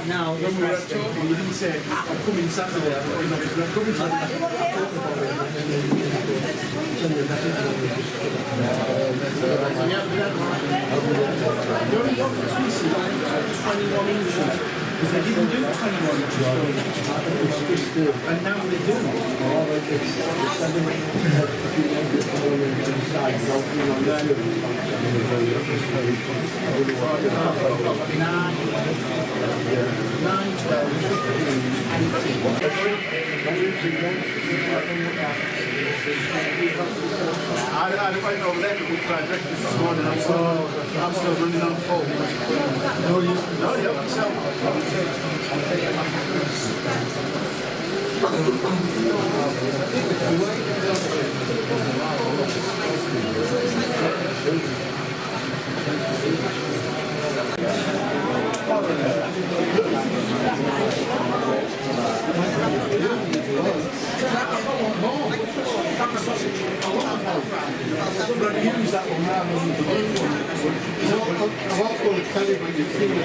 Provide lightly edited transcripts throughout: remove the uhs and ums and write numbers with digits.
Now, when we were talking, you didn't say, I'm coming Saturday, I'm coming because they didn't do 21 inches, and now they do. I went over there for good fried breakfast this morning. I'm still running on full. No, you help yourself. Use that one rather than the blue one. I've also got to tell you when you see the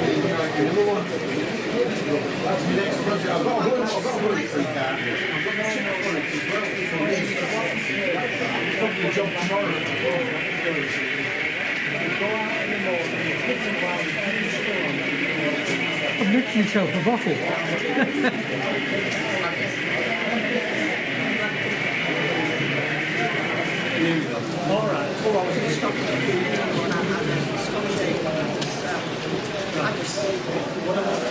other one. That's my next project. I've got a running free car. I've got the chip for it as well. Probably job tomorrow. Go out in the morning, hit the ground, I've nicked myself a bottle. all right. Oh, I was in Scotland. What about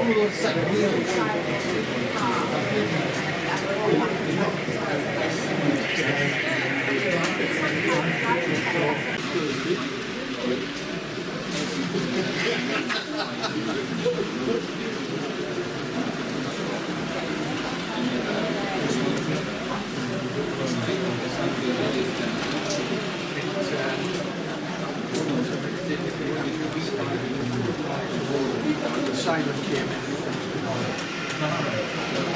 New York Simon came in.